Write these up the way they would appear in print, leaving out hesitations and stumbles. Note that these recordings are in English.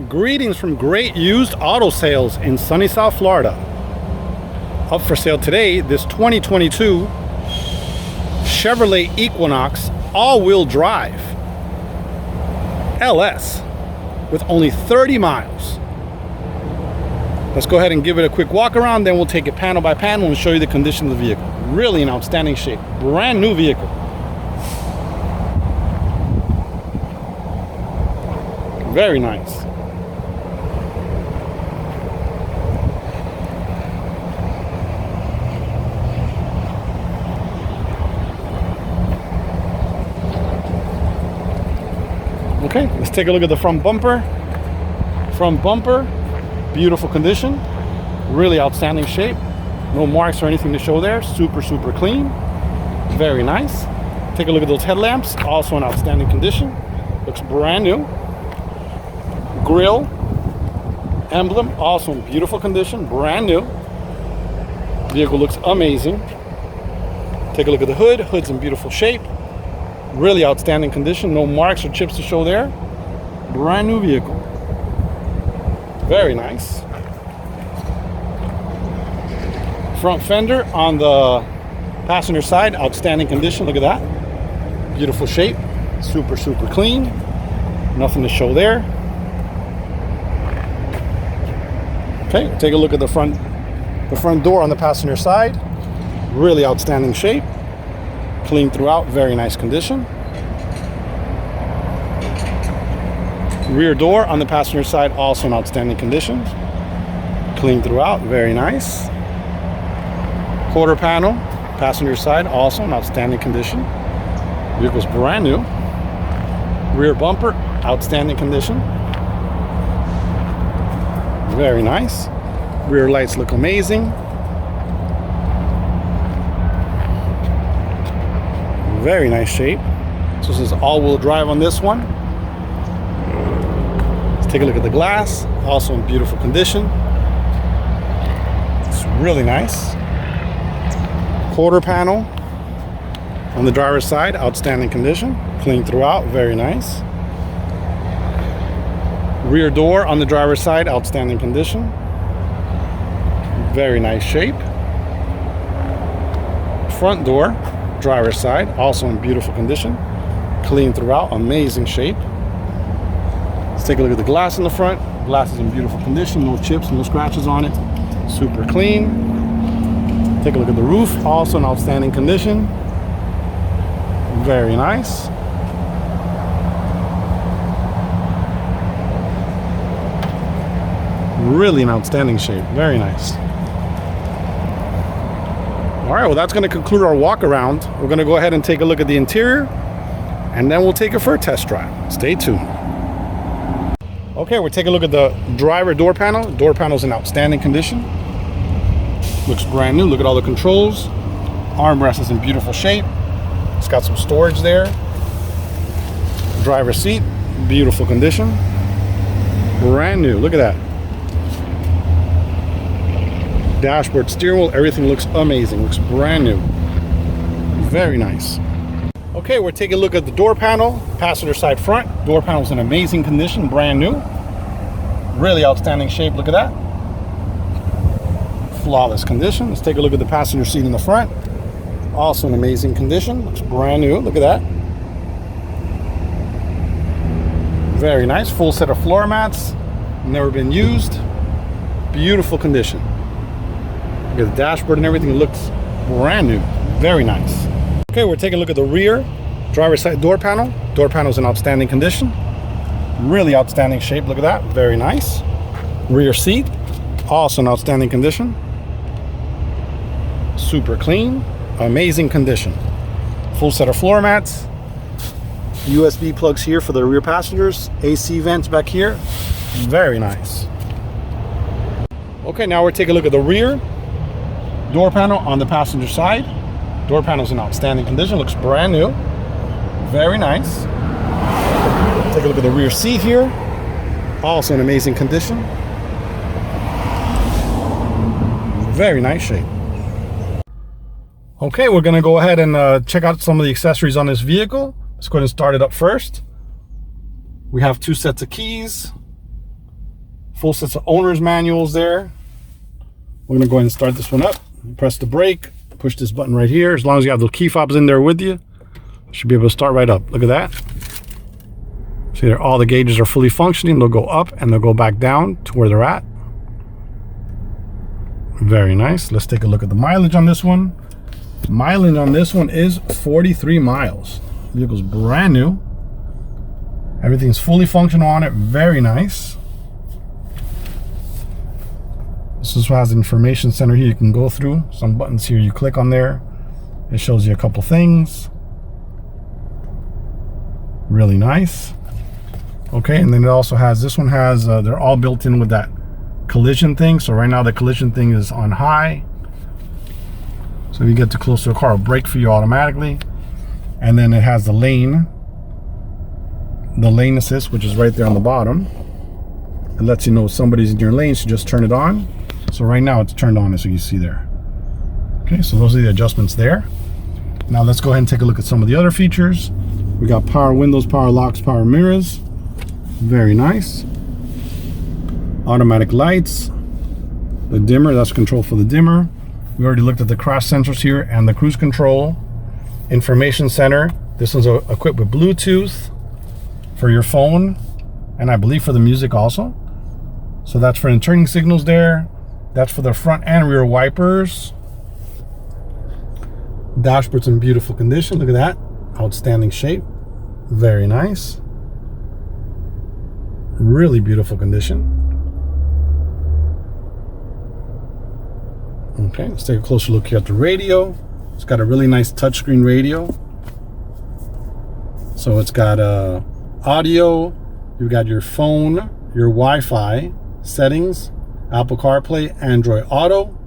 Greetings from Great Used Auto Sales in sunny South Florida. Up for sale today, this 2022 Chevrolet Equinox all-wheel drive LS with only 30 miles. Let's go ahead and give it a quick walk around, then we'll take it panel by panel and show you the condition of the vehicle. Really in outstanding shape. Brand new vehicle. Very nice. Okay, let's take a look at the front bumper. Front bumper, beautiful condition, really outstanding shape. No marks or anything to show there. Super clean. Very nice. Take a look at those headlamps, also in outstanding condition. Looks brand new. Grille, emblem, also in beautiful condition, brand new. Vehicle looks amazing. Take a look at the hood. Hood's in beautiful shape. Really outstanding condition. No marks or chips to show there. Brand new vehicle. Very nice. Front fender on the passenger side, outstanding condition. Look at that. Beautiful shape. Super clean. Nothing to show there. Okay, take a look at the front door on the passenger side. Really outstanding shape. Clean throughout, very nice condition. Rear door on the passenger side, also in outstanding condition. Clean throughout, very nice. Quarter panel, passenger side, also in outstanding condition. Vehicle's brand new. Rear bumper, outstanding condition. Very nice. Rear lights look amazing. Very nice shape. So this is all-wheel drive on this one. Let's take a look at the glass. Also in beautiful condition. It's really nice. Quarter panel on the driver's side, outstanding condition. Clean throughout, very nice. Rear door on the driver's side, outstanding condition. Very nice shape. Front door, driver's side, also in beautiful condition. Clean throughout, amazing shape. Let's take a look at the glass in the front. Glass is in beautiful condition, no chips, no scratches on it. Super clean. Take a look at the roof, also in outstanding condition. Very nice. Really in outstanding shape. Very nice. All right, well, that's going to conclude our walk around. We're going to go ahead and take a look at the interior, and then we'll take it for a test drive. Stay tuned. Okay, we're taking a look at the driver door panel. Door panel's in outstanding condition. Looks brand new. Look at all the controls. Armrest is in beautiful shape. It's got some storage there. Driver's seat, beautiful condition. Brand new. Look at that. Dashboard, steering wheel, everything looks amazing. Looks brand new. Very nice. Okay, we're taking a look at the door panel, passenger side front. Door panel's in amazing condition, brand new. Really outstanding shape, look at that. Flawless condition. Let's take a look at the passenger seat in the front. Also in amazing condition, looks brand new, look at that. Very nice, full set of floor mats, never been used. Beautiful condition. Look at the dashboard and everything, looks brand new. Very nice. Okay, we're taking a look at the rear driver's side door panel. Door panel's in outstanding condition. Really outstanding shape, look at that. Very nice. Rear seat, also in outstanding condition. Super clean, amazing condition. Full set of floor mats. USB plugs here for the rear passengers. AC vents back here. Very nice. Okay, now we're taking a look at the rear door panel on the passenger side. Door panel's in outstanding condition, looks brand new. Very nice. Take a look at the rear seat here. Also in amazing condition. Very nice shape. Okay, we're gonna go ahead and check out some of the accessories on this vehicle. Let's go ahead and start it up first. We have 2 sets of keys. Full sets of owner's manuals there. We're gonna go ahead and start this one up. Press the brake, push this button right here. As long as you have the key fobs in there with you, should be able to start right up. Look at that. See there, all the gauges are fully functioning. They'll go up and they'll go back down to where they're at. Very nice. Let's take a look at the mileage on this one. Mileage on this one is 43 miles. The vehicle's brand new. Everything's fully functional on it. Very nice. This is what has the information center here you can go through. Some buttons here you click on there. It shows you a couple things. Really nice. Okay, and then it also has, this one has, they're all built in with that collision thing. So right now the collision thing is on high. So if you get too close to a car, it'll brake for you automatically. And then it has the lane assist, which is right there on the bottom. It lets you know if somebody's in your lane, so just turn it on. So right now it's turned on, as you can see there. Okay, so those are the adjustments there. Now let's go ahead and take a look at some of the other features. We got power windows, power locks, power mirrors. Very nice. Automatic lights. The dimmer, that's control for the dimmer. We already looked at the cross sensors here and the cruise control. Information center. This one's equipped with Bluetooth for your phone, and I believe for the music also. So that's for the turning signals there. That's for the front and rear wipers. Dashboard's in beautiful condition. Look at that. Outstanding shape. Very nice. Really beautiful condition. Okay, let's take a closer look here at the radio. It's got a really nice touchscreen radio. So it's got audio, you've got your phone, your Wi-Fi settings, Apple CarPlay, Android Auto.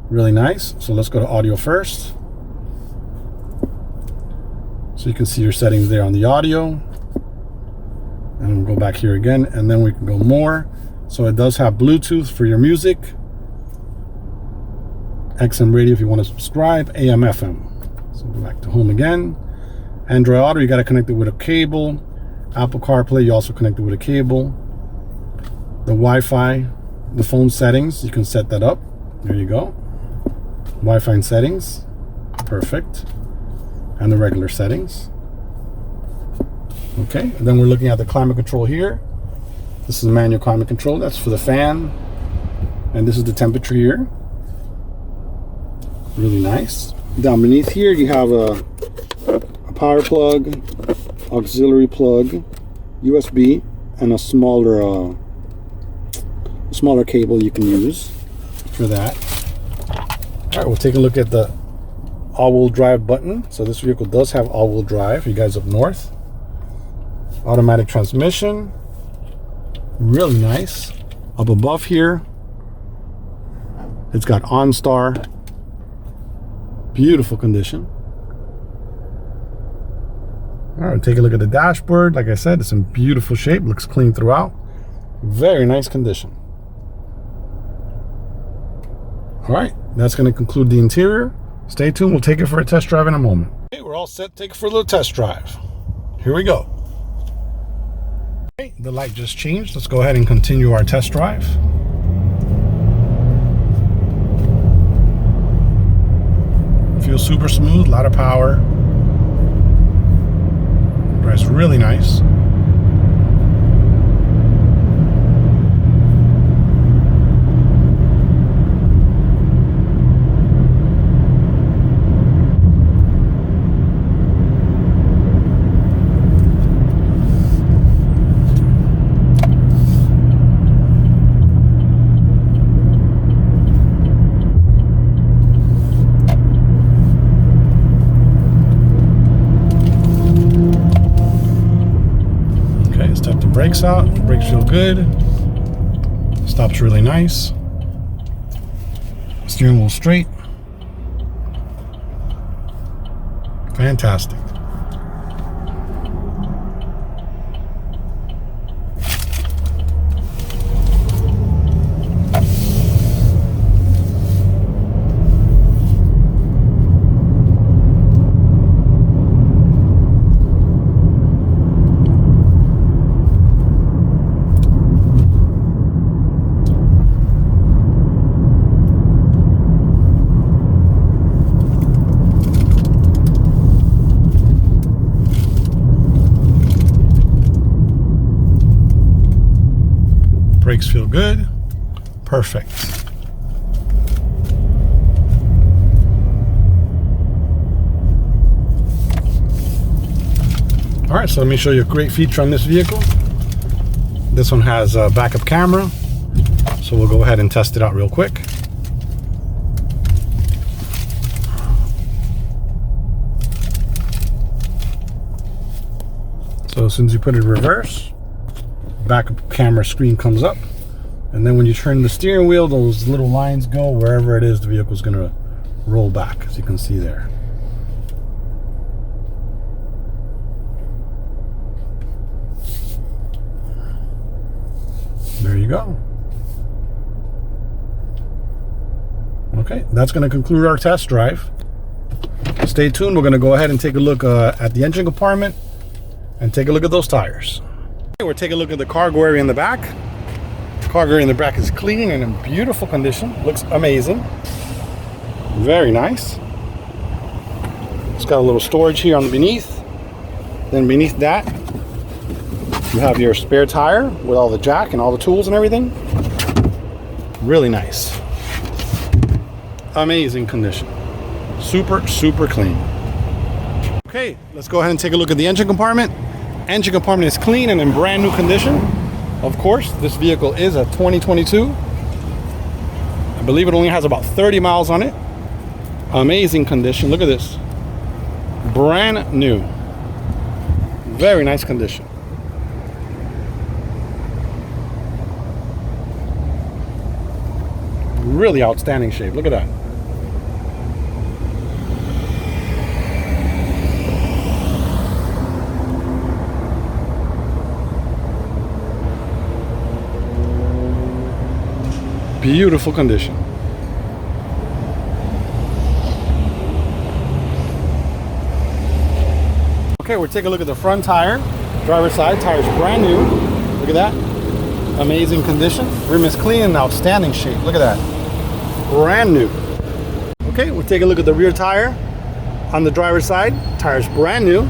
Really nice. So let's go to audio first. So you can see your settings there on the audio. And we'll go back here again, and then we can go more. So it does have Bluetooth for your music, XM radio if you want to subscribe, AM, FM. So go back to home again. Android Auto, you got to connect it with a cable. Apple CarPlay, you also connect it with a cable. The Wi-Fi, the phone settings, you can set that up. There you go. Wi-Fi settings, perfect. And the regular settings. Okay, and then we're looking at the climate control here. This is manual climate control, that's for the fan. And this is the temperature here. Really nice. Down beneath here you have a power plug, auxiliary plug, USB, and a smaller cable you can use for that. All right, we'll take a look at the all-wheel drive button. So this vehicle does have all-wheel drive for you guys up north. Automatic transmission. Really nice. Up above here, it's got OnStar. Beautiful condition. All right, take a look at the dashboard. Like I said, it's in beautiful shape. Looks clean throughout. Very nice condition. All right, that's going to conclude the interior. Stay tuned. We'll take it for a test drive in a moment. Okay, we're all set. Take it for a little test drive. Here we go. Okay, the light just changed. Let's go ahead and continue our test drive. Feels super smooth, a lot of power. Drives really nice. Brakes out, brakes feel good, stops really nice, steering wheel straight, fantastic. Brakes feel good. Perfect. All right, so let me show you a great feature on this vehicle. This one has a backup camera, so we'll go ahead and test it out real quick. So as soon as you put it in reverse, backup camera screen comes up, and then when you turn the steering wheel, those little lines go wherever it is the vehicle's gonna roll back, as you can see there. There you go. Okay, that's going to conclude our test drive. Stay tuned. We're going to go ahead and take a look at the engine compartment and take a look at those tires. Okay, we're taking a look at the cargo area in the back. The cargo area in the back is clean and in beautiful condition. Looks amazing. Very nice. It's got a little storage here on the beneath. Then beneath that, you have your spare tire with all the jack and all the tools and everything. Really nice. Amazing condition. Super, super clean. Okay, let's go ahead and take a look at the engine compartment. Engine compartment is clean and in brand new condition. Of course, this vehicle is a 2022. I believe it only has about 30 miles on it. Amazing condition. Look at this. Brand new. Very nice condition. Really outstanding shape. Look at that. Beautiful condition. Okay, we're taking a look at the front tire. Driver's side tire's brand new. Look at that. Amazing condition. Rim is clean and outstanding shape. Look at that. Brand new. Okay, we'll take a look at the rear tire. On the driver's side, tire's brand new.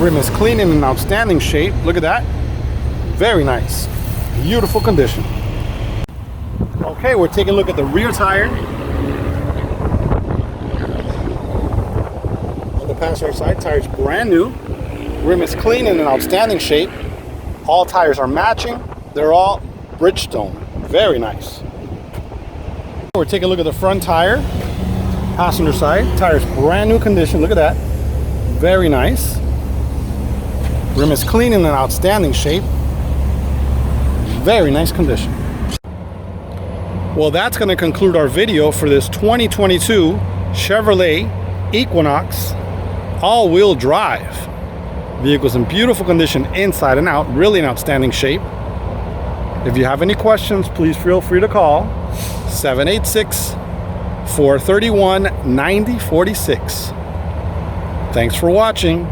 Rim is clean and in outstanding shape. Look at that. Very nice. Beautiful condition. Okay, we're taking a look at the rear tire. On the passenger side, tire's brand new. Rim is clean and in outstanding shape. All tires are matching. They're all Bridgestone. Very nice. We're taking a look at the front tire. Passenger side, tire's brand new condition. Look at that. Very nice. Rim is clean and in outstanding shape. Very nice condition. Well, that's going to conclude our video for this 2022 Chevrolet Equinox all-wheel drive. Vehicle's in beautiful condition inside and out, really in outstanding shape. If you have any questions, please feel free to call 786-431-9046. Thanks for watching.